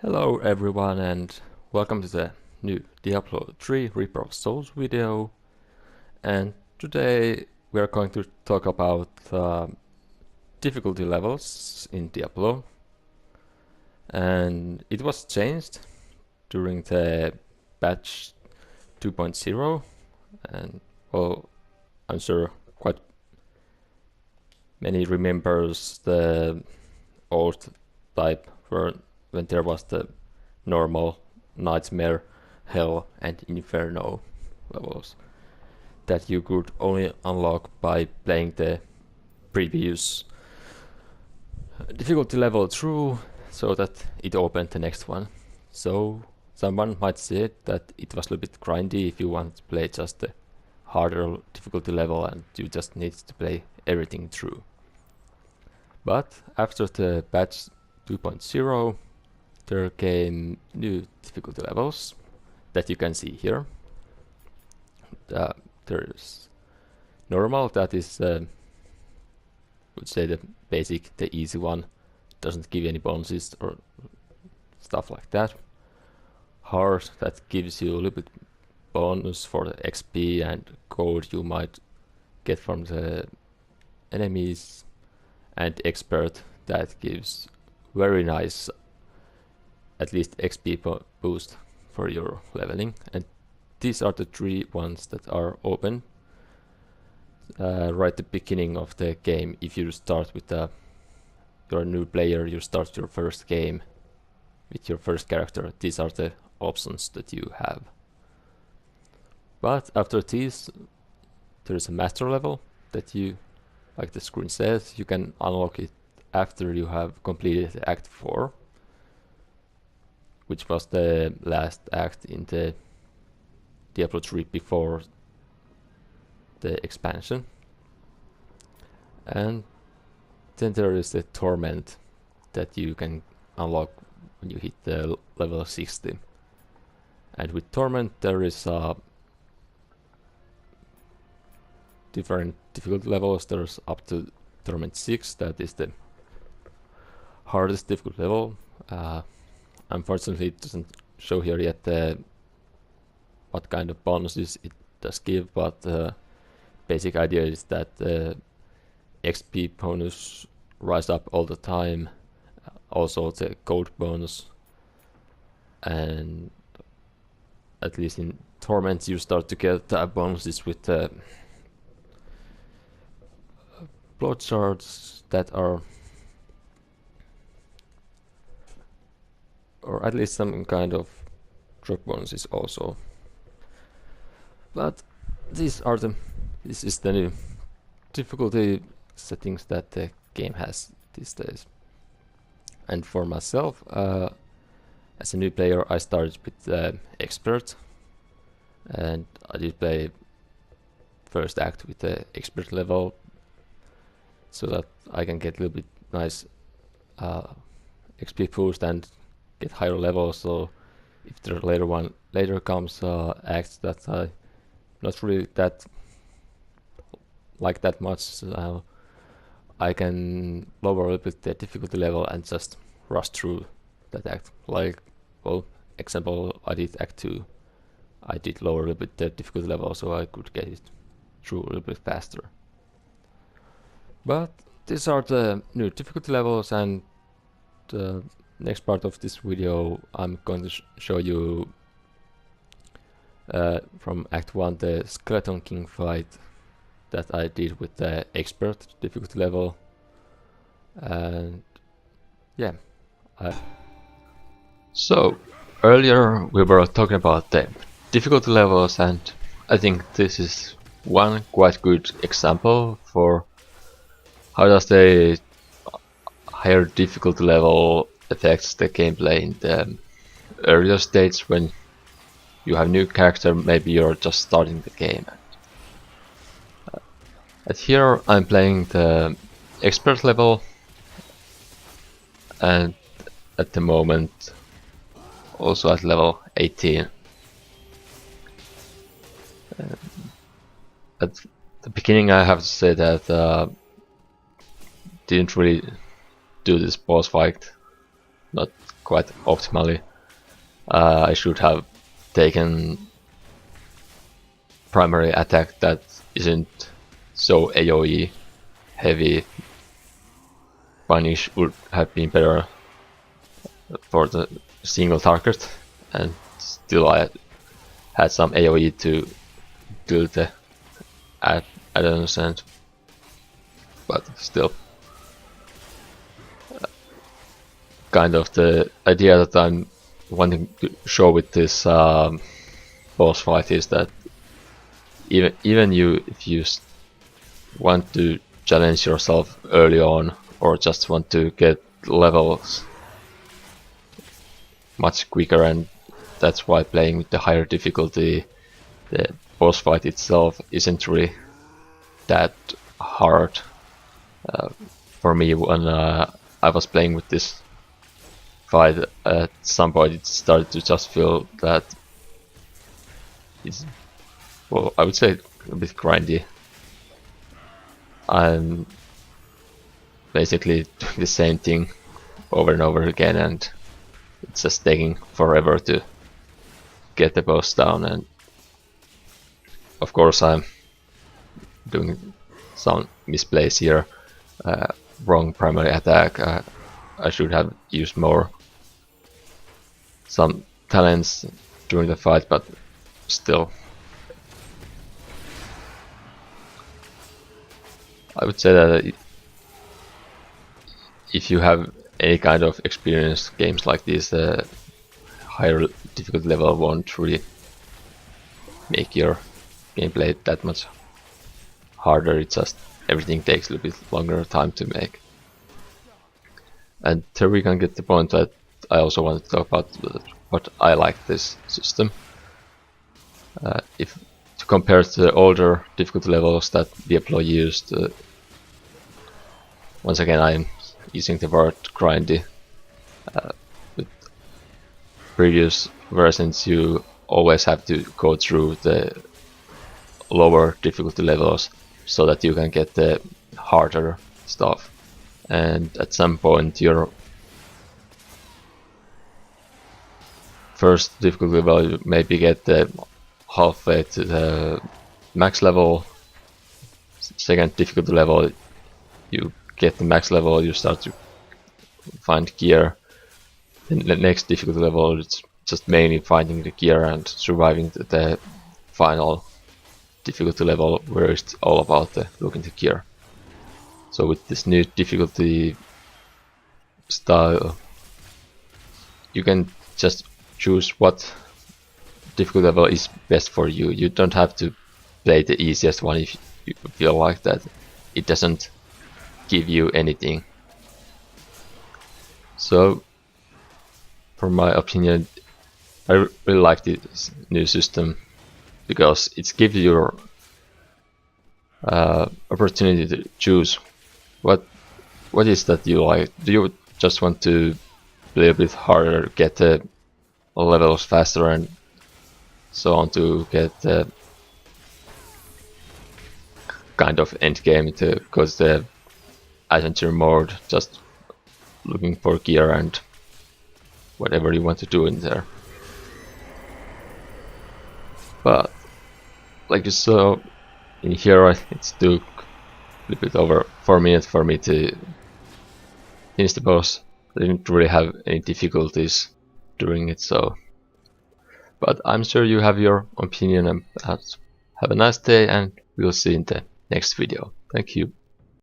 Hello everyone and welcome to the new Diablo 3 Reaper of Souls video. And today we are going to talk about difficulty levels in Diablo. And it was changed during the patch 2.0, and well, I'm sure quite many remembers the old type when there was the normal, nightmare, hell and inferno levels that you could only unlock by playing the previous difficulty level through so that it opened the next one. So someone might say that it was a little bit grindy if you want to play just the harder difficulty level and you just need to play everything through. But after the patch 2.0 there came new difficulty levels that you can see here. There's normal, that is would say the basic, the easy one, doesn't give any bonuses or stuff like that. Hard, that gives you a little bit bonus for the XP and gold you might get from the enemies. And expert, that gives very nice at least XP boost for your leveling. And these are the three ones that are open right at the beginning of the game. If you start with you're a new player, you start your first game with your first character, these are the options that you have. But after these there is a master level that you, like the screen says, you can unlock it after you have completed Act 4, which was the last act in the Diablo 3 before the expansion. And then there is the Torment that you can unlock when you hit the level 60. And with Torment there is different difficulty levels. There's up to Torment 6, that is the hardest difficulty level. Unfortunately it doesn't show here yet what kind of bonuses it does give, but basic idea is that the XP bonus rise up all the time, also the gold bonus, and at least in Torment you start to get bonuses with blood shards that are, or at least some kind of drop bonuses also. But this is the new difficulty settings that the game has these days. And for myself, as a new player, I started with expert, and I did play first act with the expert level so that I can get a little bit nice XP boost and get higher levels. So if there later comes acts that I not really that like that much, I can lower a little bit the difficulty level and just rush through that act. Like, well, example, I did Act 2. I did lower a little bit the difficulty level so I could get it through a little bit faster. But these are the new difficulty levels, and the next part of this video I'm going to show you from Act 1 the Skeleton King fight that I did with the expert difficulty level. And yeah, so earlier we were talking about the difficulty levels, and I think this is one quite good example for how does the higher difficulty level affects the gameplay in the earlier stages when you have new character, maybe you're just starting the game. And here I'm playing the expert level, and at the moment also at level 18. At the beginning I have to say that didn't really do this boss fight not quite optimally. I should have taken primary attack that isn't so AoE heavy. Punish would have been better for the single target, and still I had some AoE to do the add-ons, but still. Kind of the idea that I'm wanting to show with this boss fight is that even if you want to challenge yourself early on, or just want to get levels much quicker, and that's why playing with the higher difficulty, the boss fight itself isn't really that hard. For me, when I was playing with this fight, at some point it started to just feel that it's, well, I would say a bit grindy. I'm basically doing the same thing over and over again, and it's just taking forever to get the boss down, and of course I'm doing some misplays here. Wrong primary attack. I should have used some talents during the fight, but still. I would say that if you have any kind of experience games like this, higher difficulty level won't really make your gameplay that much harder. It's just everything takes a little bit longer time to make. And there we can get the point that I also want to talk about what I like this system. If to compare to the older difficulty levels that Diablo used, once again I'm using the word grindy. With previous versions you always have to go through the lower difficulty levels so that you can get the harder stuff, and at some point your first difficulty level you maybe get halfway to the max level, second difficulty level you get the max level, you start to find gear, and the next difficulty level it's just mainly finding the gear and surviving the final difficulty level where it's all about looking the gear. So with this new difficulty style you can just choose what difficulty level is best for you. You don't have to play the easiest one if you feel like that. It doesn't give you anything. So, for my opinion, I really like this new system because it gives you your opportunity to choose what is that you like. Do you just want to play a bit harder, get the levels faster and so on to get the kind of end game to because the adventure mode, just looking for gear and whatever you want to do in there. But like you saw in here, it took a little bit over 4 minutes for me to finish the boss. I didn't really have any difficulties doing it, so. But I'm sure you have your opinion, and have a nice day, and we'll see in the next video. Thank you.